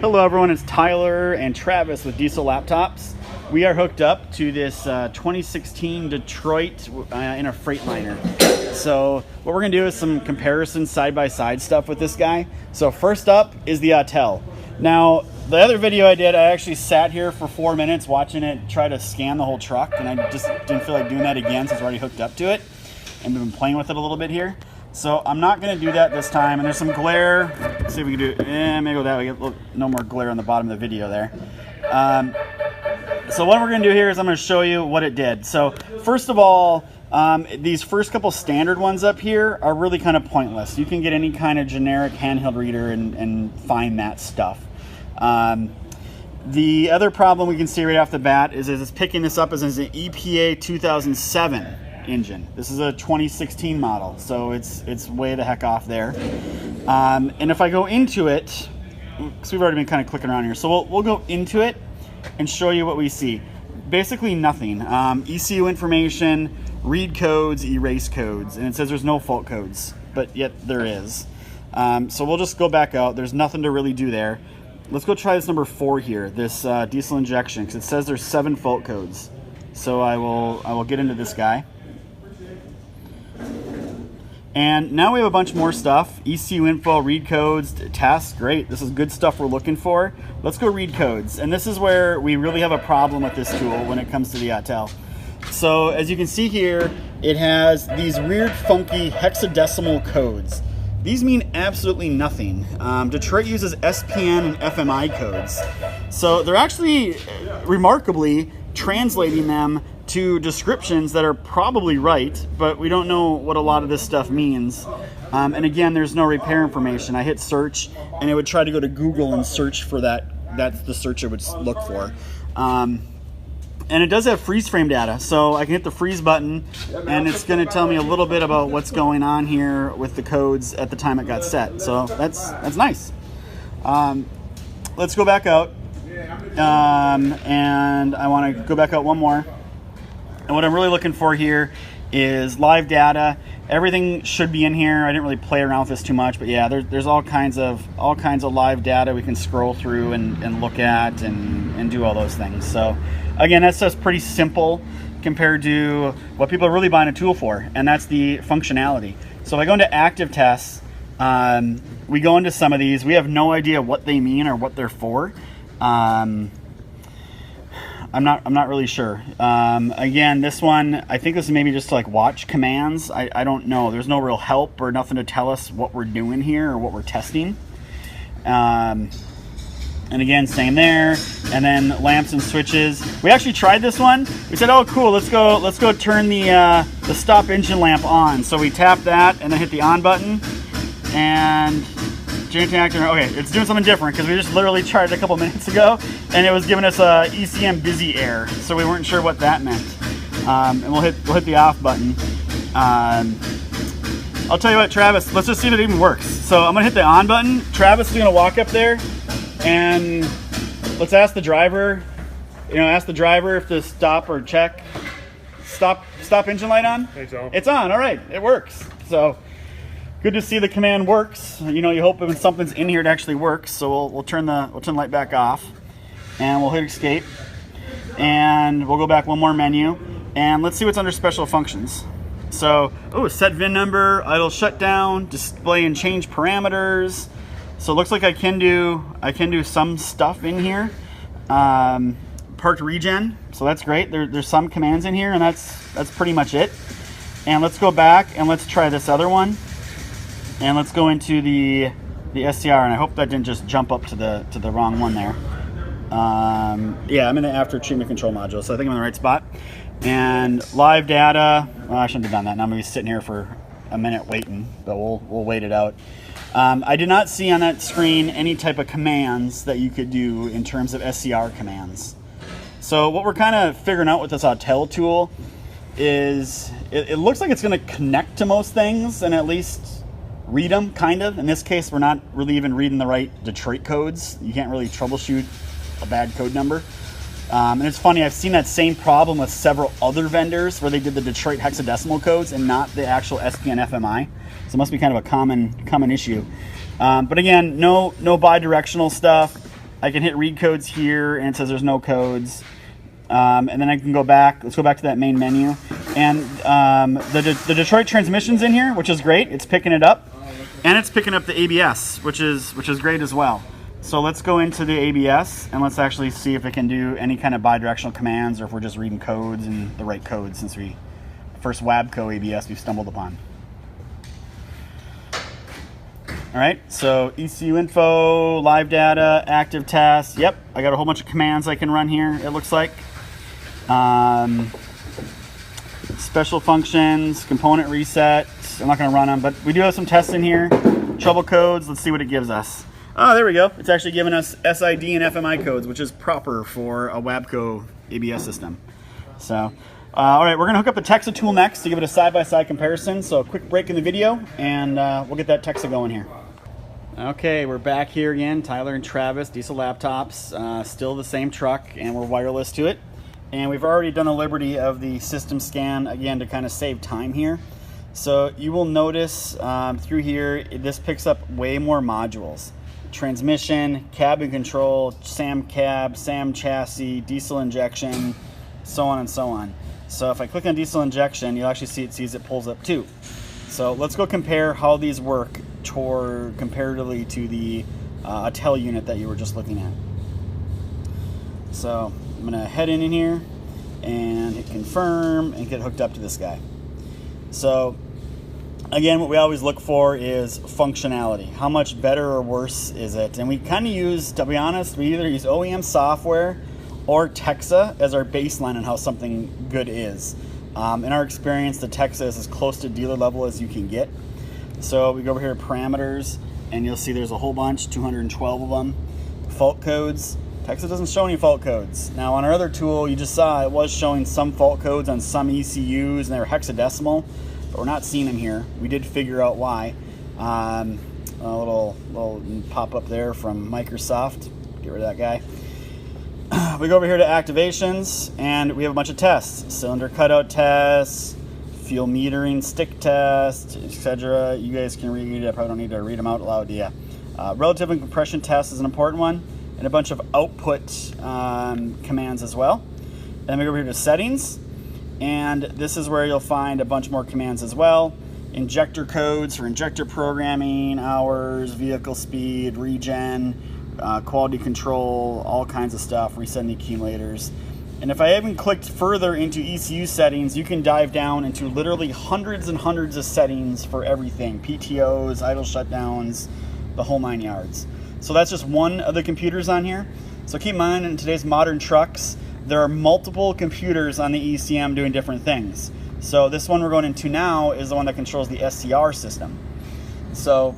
Hello everyone, it's Tyler and Travis with Diesel Laptops. We are hooked up to this 2016 Detroit in a Freightliner. So what we're gonna do is some comparison side-by-side stuff with this guy. So first up is the Autel. Now, the other video I did, I actually sat here for 4 minutes watching it try to scan the whole truck, and I just didn't feel like doing that again since we're already hooked up to it. And we've been playing with it a little bit here. So I'm not going to do that this time, and there's some glare. Let's see if we can do it. Maybe go that way. Get no more glare on the bottom of the video there. So what we're going to do here is I'm going to show you what it did. So first of all, these first couple standard ones up here are really kind of pointless. You can get any kind of generic handheld reader and find that stuff. The other problem we can see right off the bat is it's picking this up as an EPA 2007 engine. This is a 2016 model, so it's way the heck off there. And if I go into it, because we've already been kind of clicking around here, so we'll go into it and show you what we see. Basically nothing. ECU information, read codes, erase codes, and it says there's no fault codes, but yet there is. So we'll just go back out. There's nothing to really do there. Let's go try this number 4 here, this diesel injection, because it says there's 7 fault codes. So I will get into this guy. And now we have a bunch more stuff. ECU info, read codes, tasks, great. This is good stuff we're looking for. Let's go read codes. And this is where we really have a problem with this tool when it comes to the Autel. So as you can see here, it has these weird, funky hexadecimal codes. These mean absolutely nothing. Detroit uses SPN and FMI codes. So they're actually remarkably translating them to descriptions that are probably right, but we don't know what a lot of this stuff means. And again, there's no repair information. I hit search and it would try to go to Google and search for that. That's the search it would look for. And it does have freeze frame data, so I can hit the freeze button and it's going to tell me a little bit about what's going on here with the codes at the time it got set. So that's nice. Let's go back out. And I want to go back out one more. And what I'm really looking for here is live data. Everything should be in here. I didn't really play around with this too much, but yeah, there's all kinds of live data we can scroll through and look at and do all those things. So again, that's just pretty simple compared to what people are really buying a tool for, and that's the functionality. So if I go into active tests, we go into some of these. We have no idea what they mean or what they're for. I'm not really sure. Again, this one, I think this is maybe just to like watch commands. I don't know. There's no real help or nothing to tell us what we're doing here or what we're testing. And again, same there. And then lamps and switches. We actually tried this one. We said, oh cool, let's go turn the stop engine lamp on. So we tap that and then hit the on button. And okay, it's doing something different because we just literally tried it a couple minutes ago and it was giving us a ECM busy error, so we weren't sure what that meant. And we'll hit the off button. I'll tell you what, Travis, let's just see if it even works. So I'm gonna hit the on button. Travis is gonna walk up there and let's ask the driver. Ask the driver if the stop or check stop engine light on. I think so. It's on. All right, it works. So. Good to see the command works. You hope when something's in here it actually works. So we'll turn the light back off, and we'll hit escape, and we'll go back one more menu, and let's see what's under special functions. So, set VIN number, idle shutdown, display and change parameters. So it looks like I can do some stuff in here. Parked regen, so that's great. There's some commands in here, and that's pretty much it. And let's go back and let's try this other one. And let's go into the SCR, and I hope that didn't just jump up to the wrong one there. Yeah, I'm in the after treatment control module, so I think I'm in the right spot. And live data, well, I shouldn't have done that. Now I'm gonna be sitting here for a minute waiting, but we'll wait it out. I did not see on that screen any type of commands that you could do in terms of SCR commands. So what we're kind of figuring out with this Autel tool is it looks like it's gonna connect to most things and at least read them, kind of. In this case, we're not really even reading the right Detroit codes. You can't really troubleshoot a bad code number. And it's funny, I've seen that same problem with several other vendors where they did the Detroit hexadecimal codes and not the actual SPN FMI. So it must be kind of a common issue. But again, no bi-directional stuff. I can hit read codes here, and it says there's no codes. And then I can go back. Let's go back to that main menu. And the Detroit transmission's in here, which is great. It's picking it up. And it's picking up the ABS, which is great as well. So let's go into the ABS, and let's actually see if it can do any kind of bidirectional commands, or if we're just reading codes and the right codes, since first WABCO ABS we've stumbled upon. All right, so ECU info, live data, active test. Yep, I got a whole bunch of commands I can run here, it looks like. Special functions, component reset. I'm not going to run them, but we do have some tests in here. Trouble codes, let's see what it gives us. Oh, there we go. It's actually giving us SID and FMI codes, which is proper for a WABCO ABS system. So, all right, we're going to hook up the Texa tool next to give it a side-by-side comparison. So a quick break in the video, and we'll get that Texa going here. Okay, we're back here again. Tyler and Travis, Diesel Laptops, still the same truck, and we're wireless to it. And we've already done the liberty of the system scan, again, to kind of save time here. So you will notice through here, this picks up way more modules. Transmission, cabin control, SAM cab, SAM chassis, diesel injection, so on and so on. So if I click on diesel injection, you'll actually see it pulls up too. So let's go compare how these work comparatively to the Autel unit that you were just looking at. So I'm gonna head in here and hit confirm and get hooked up to this guy. So again, what we always look for is functionality. How much better or worse is it? And we kind of use, to be honest, we either use OEM software or Texa as our baseline on how something good is. In our experience, the Texa is as close to dealer level as you can get. So we go over here to parameters, and you'll see there's a whole bunch, 212 of them. Fault codes. Texa doesn't show any fault codes. Now on our other tool, you just saw it was showing some fault codes on some ECUs, and they were hexadecimal, but we're not seeing them here. We did figure out why. A little pop up there from Microsoft. Get rid of that guy. We go over here to activations, and we have a bunch of tests. Cylinder cutout tests, fuel metering stick test, etc. You guys can read it. I probably don't need to read them out loud to you. Relative and compression test is an important one, and a bunch of output commands as well. And then we go over here to settings, and this is where you'll find a bunch more commands as well. Injector codes for injector programming, hours, vehicle speed, regen, quality control, all kinds of stuff, resetting the accumulators. And if I even clicked further into ECU settings, you can dive down into literally hundreds and hundreds of settings for everything. PTOs, idle shutdowns, the whole 9 yards. So that's just one of the computers on here. So keep in mind, in today's modern trucks, there are multiple computers on the ECM doing different things. So this one we're going into now is the one that controls the SCR system. So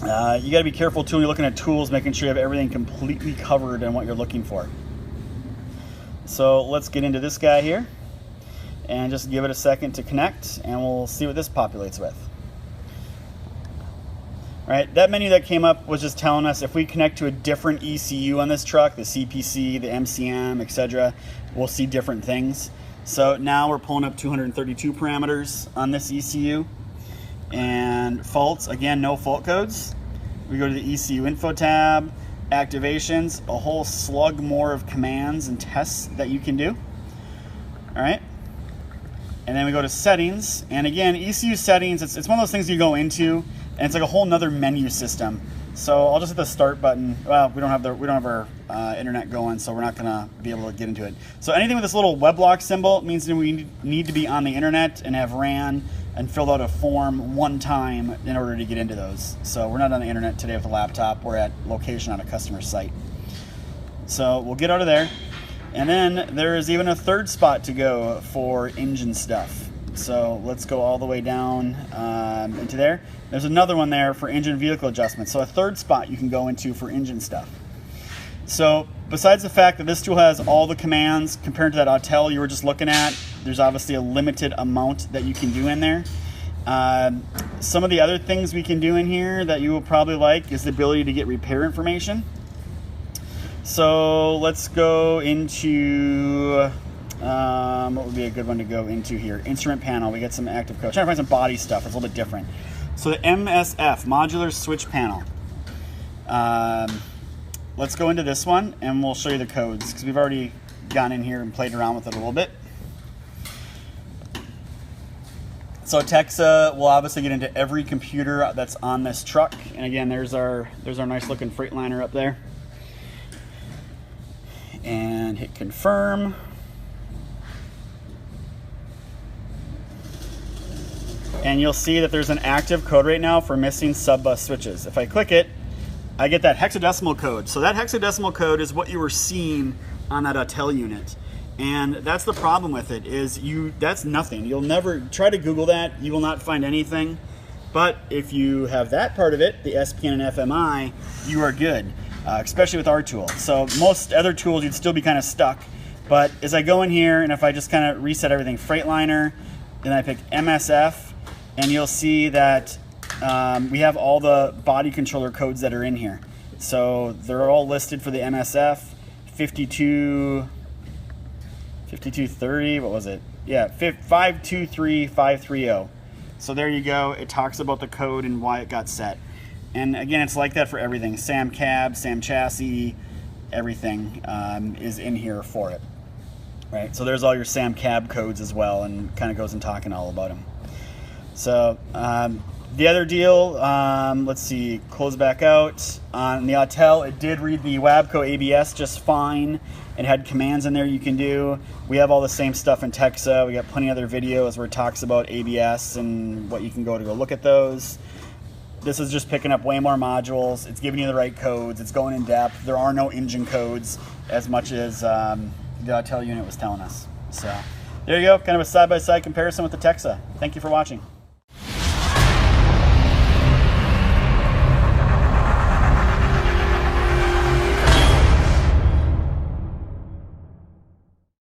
you got to be careful too when you're looking at tools, making sure you have everything completely covered in what you're looking for. So let's get into this guy here and just give it a second to connect, and we'll see what this populates with. All right, that menu that came up was just telling us if we connect to a different ECU on this truck, the CPC, the MCM, etc., we'll see different things. So now we're pulling up 232 parameters on this ECU. And faults, again, no fault codes. We go to the ECU info tab, activations, a whole slug more of commands and tests that you can do. All right. And then we go to settings. And again, ECU settings, it's one of those things you go into, and it's like a whole nother menu system. So I'll just hit the start button. Well, we don't have our internet going, so we're not gonna be able to get into it. So anything with this little weblog symbol means that we need to be on the internet and have ran and filled out a form one time in order to get into those. So we're not on the internet today with the laptop. We're at location on a customer site. So we'll get out of there. And then there is even a third spot to go for engine stuff. So let's go all the way down into there. There's another one there for engine vehicle adjustments. So a third spot you can go into for engine stuff. So besides the fact that this tool has all the commands compared to that Autel you were just looking at, there's obviously a limited amount that you can do in there. Some of the other things we can do in here that you will probably like is the ability to get repair information. So let's go into, what would be a good one to go into here? Instrument panel, we get some active code. Trying to find some body stuff, it's a little bit different. So the MSF, Modular Switch Panel. let's go into this one and we'll show you the codes because we've already gone in here and played around with it a little bit. So Texa will obviously get into every computer that's on this truck. And again, there's our nice looking Freightliner up there. And hit confirm. And you'll see that there's an active code right now for missing sub bus switches. If I click it, I get that hexadecimal code. So that hexadecimal code is what you were seeing on that Autel unit. And that's the problem with it, is that's nothing. You'll never try to Google that, you will not find anything. But if you have that part of it, the SPN and FMI, you are good, especially with our tool. So most other tools you'd still be kind of stuck. But as I go in here and if I just kind of reset everything, Freightliner, then I pick MSF, and you'll see that we have all the body controller codes that are in here. So they're all listed for the MSF, 5230, what was it? Yeah, 523530. So there you go. It talks about the code and why it got set. And again, it's like that for everything. SAM cab, SAM chassis, everything is in here for it. Right, so there's all your SAM cab codes as well, and kind of goes in talking all about them. So the other deal, let's see, close back out. On the Autel, it did read the Wabco ABS just fine. It had commands in there you can do. We have all the same stuff in Texa. We got plenty of other videos where it talks about ABS and what you can go look at those. This is just picking up way more modules. It's giving you the right codes. It's going in depth. There are no engine codes as much as the Autel unit was telling us. So there you go, kind of a side-by-side comparison with the Texa. Thank you for watching.